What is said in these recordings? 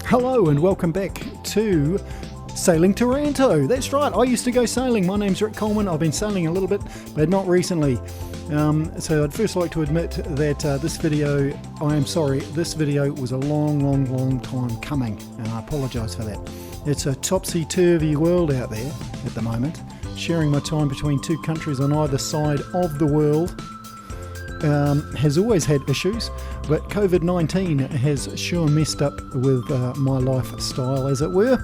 Hello and welcome back to Sailing Toronto. That's right, I used to go sailing. My name's Rick Coleman. I've been sailing a little bit, but not recently. So I'd first like to admit that this video was a long time coming, and I apologise for that. It's a topsy-turvy world out there at the moment. Sharing my time between two countries on either side of the world has always had issues, but COVID-19 has sure messed up with my lifestyle, as it were,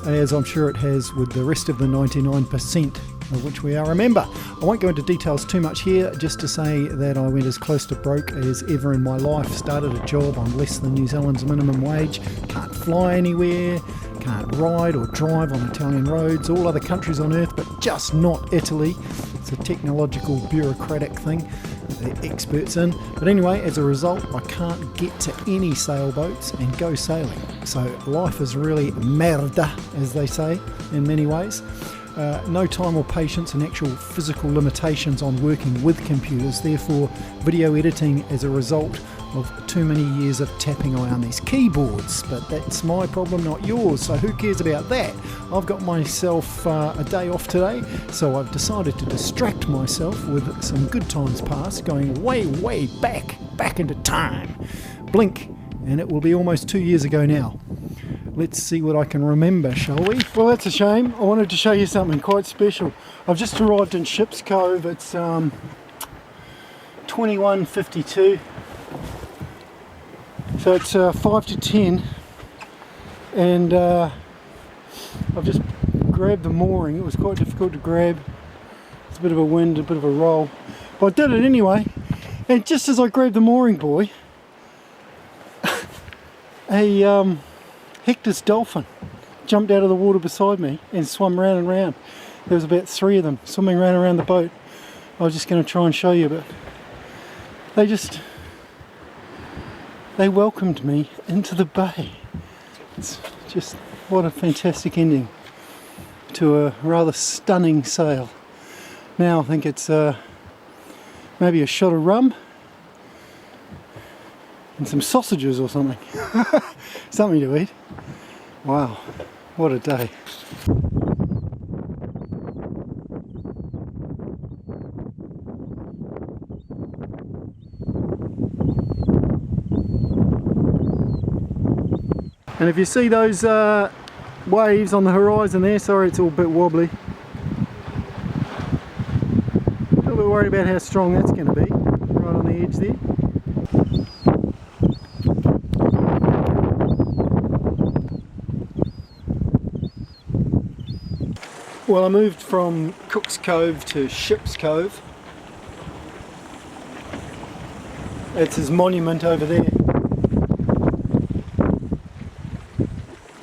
as I'm sure it has with the rest of the 99% of which we are a member. I won't go into details too much here, just to say that I went as close to broke as ever in my life, started a job on less than New Zealand's minimum wage, can't fly anywhere, can't ride or drive on Italian roads, all other countries on earth, but just not Italy. It's a technological, bureaucratic thing that they're experts in. But anyway, as a result, I can't get to any sailboats and go sailing. So life is really merda, as they say, in many ways. No time or patience and actual physical limitations on working with computers, therefore video editing as a result of too many years of tapping away on these keyboards. But that's my problem, not yours, so who cares about that? I've got myself a day off today, so I've decided to distract myself with some good times past, going way back into time. Blink, and it will be almost 2 years ago now. Let's see what I can remember, shall we? Well, that's a shame. I wanted to show you something quite special. I've just arrived in Ship's Cove. It's 21:52. So it's 5 to 10. And I've just grabbed the mooring. It was quite difficult to grab. It's a bit of a wind, a bit of a roll. But I did it anyway. And just as I grabbed the mooring buoy, a Hector's dolphin jumped out of the water beside me and swam round and round. There was about 3 of them swimming round and around the boat. I was just going to try and show you, but they welcomed me into the bay. It's just, what a fantastic ending to a rather stunning sail. Now I think it's maybe a shot of rum and some sausages or something. Something to eat. Wow, what a day. And if you see those waves on the horizon there, sorry it's all a bit wobbly. A little bit worried about how strong that's going to be, right on the edge there. Well, I moved from Cook's Cove to Ship's Cove. It's his monument over there.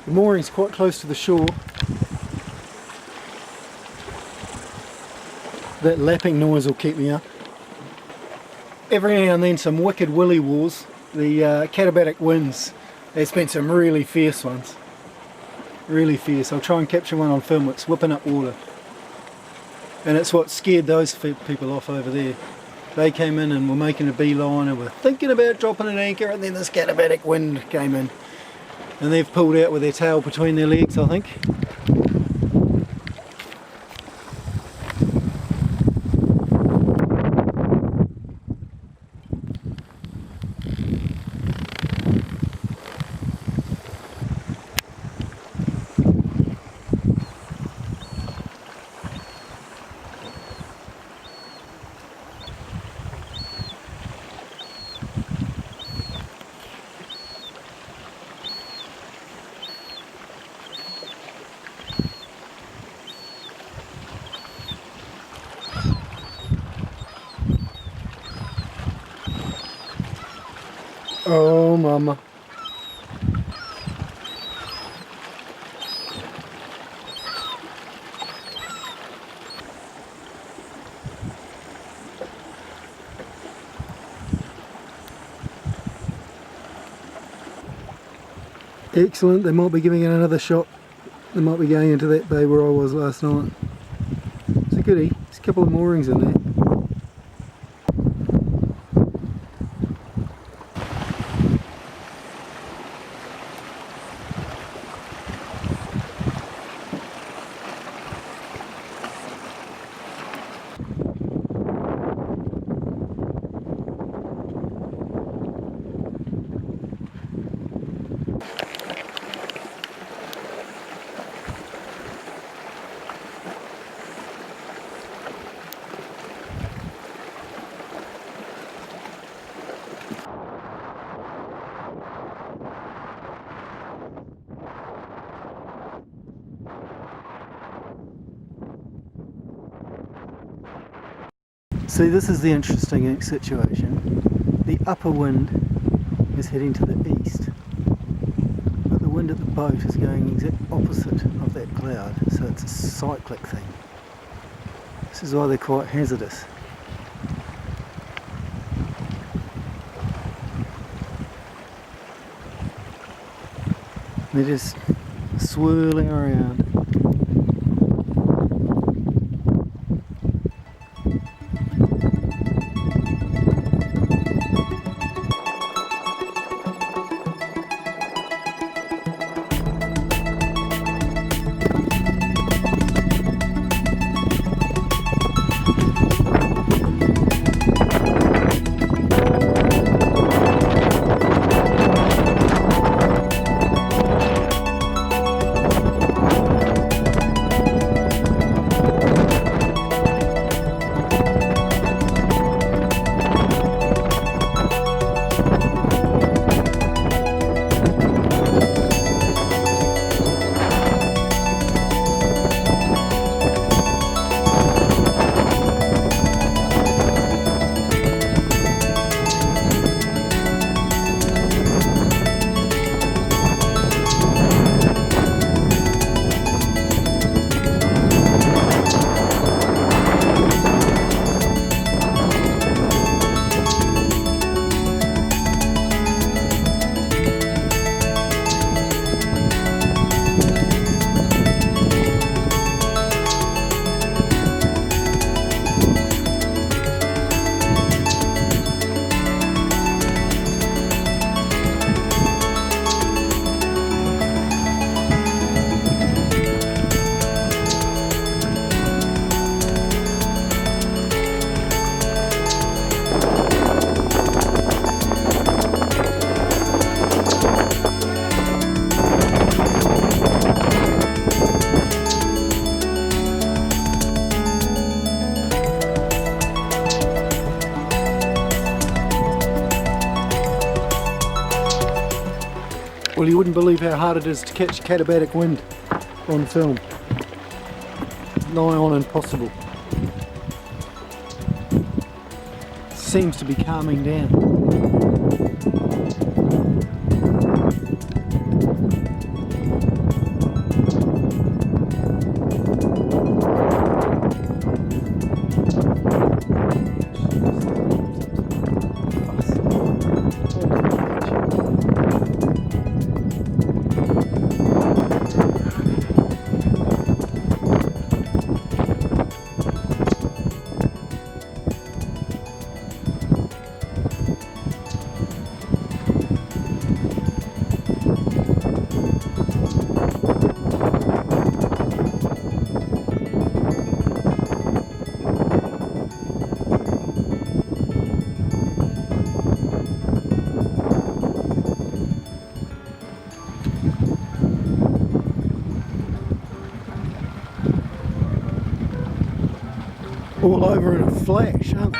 The mooring's quite close to the shore. That lapping noise will keep me up. Every now and then some wicked willy wars. The Katabatic winds, there's been some really fierce ones. Really fierce. I'll try and capture one on film. It's whipping up water, and it's what scared those people off over there. They came in and were making a beeline and were thinking about dropping an anchor, and then this Katabatic wind came in and they've pulled out with their tail between their legs, I think. Oh mama. Excellent, they might be giving it another shot. They might be going into that bay where I was last night. It's a goodie, there's a couple of moorings in there. See, this is the interesting situation. The upper wind is heading to the east, but the wind at the boat is going exact opposite of that cloud, so it's a cyclic thing. This is why they're quite hazardous. They're just swirling around. Well, you wouldn't believe how hard it is to catch Katabatic wind on film. Nigh on impossible. Seems to be calming down. All over in a flash, aren't they?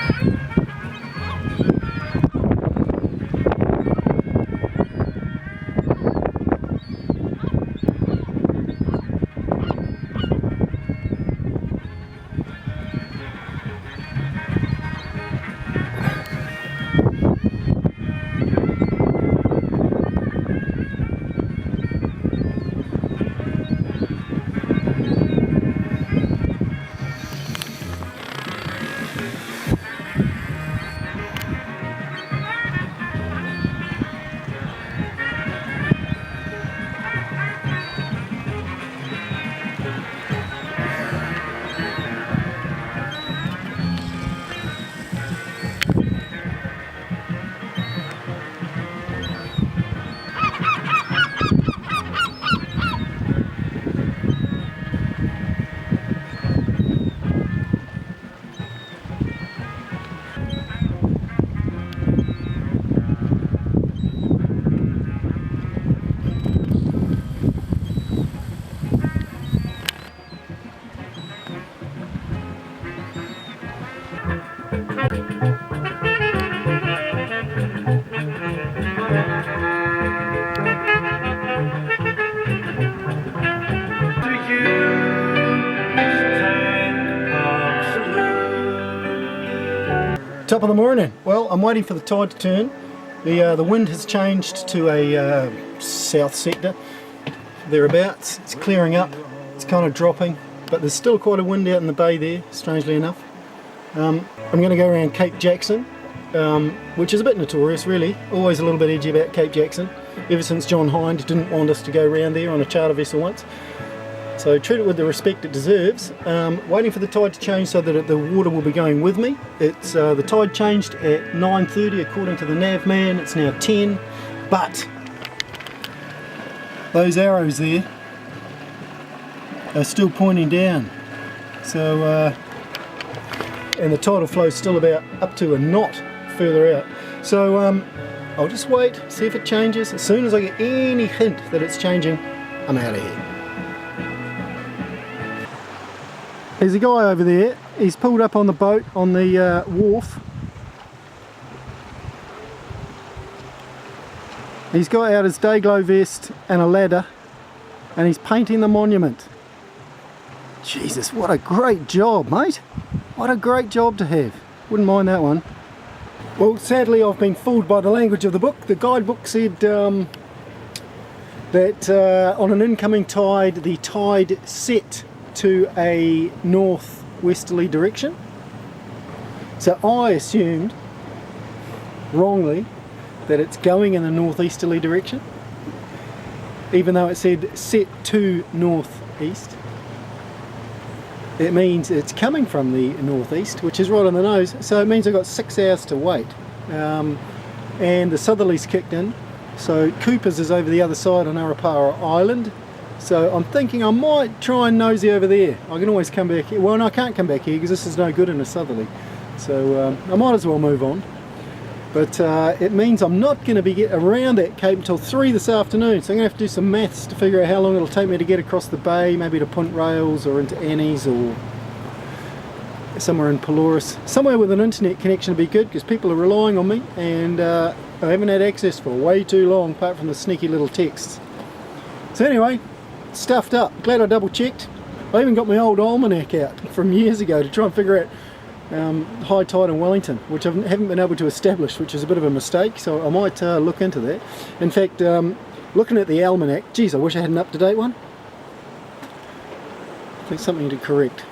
Top of the morning. Well, I'm waiting for the tide to turn. The wind has changed to a south sector, thereabouts. It's clearing up, it's kind of dropping, but there's still quite a wind out in the bay there, strangely enough. I'm going to go around Cape Jackson, which is a bit notorious really, always a little bit edgy about Cape Jackson, ever since John Hind didn't want us to go around there on a charter vessel once. So treat it with the respect it deserves. Waiting for the tide to change so that the water will be going with me. It's the tide changed at 9:30 according to the nav man. It's now 10, but those arrows there are still pointing down. So and the tidal flow is still about up to a knot further out. So I'll just wait, see if it changes. As soon as I get any hint that it's changing, I'm out of here. There's a guy over there, he's pulled up on the boat on the wharf. He's got out his day glow vest and a ladder and he's painting the monument. Jesus, what a great job, mate. What a great job to have. Wouldn't mind that one. Well, sadly I've been fooled by the language of the book. The guidebook said that on an incoming tide, the tide set to a northwesterly direction. So I assumed, wrongly, that it's going in a northeasterly direction, even though it said set to northeast. It means it's coming from the northeast, which is right on the nose, so it means I've got 6 hours to wait. And the southerlies kicked in, so Cooper's is over the other side on Arapara Island. So I'm thinking I might try and nosy over there. I can always come back here. Well, no, I can't come back here because this is no good in a southerly. So I might as well move on. But it means I'm not going to be around that cape until 3 this afternoon. So I'm going to have to do some maths to figure out how long it'll take me to get across the bay, maybe to Punt Rails or into Annie's or somewhere in Pelorus. Somewhere with an internet connection would be good because people are relying on me and I haven't had access for way too long apart from the sneaky little texts. So anyway, stuffed up. Glad I double checked. I even got my old almanac out from years ago to try and figure out high tide in Wellington, which I haven't been able to establish, which is a bit of a mistake, so I might look into that. In fact, looking at the almanac, geez, I wish I had an up-to-date one. I think something to correct.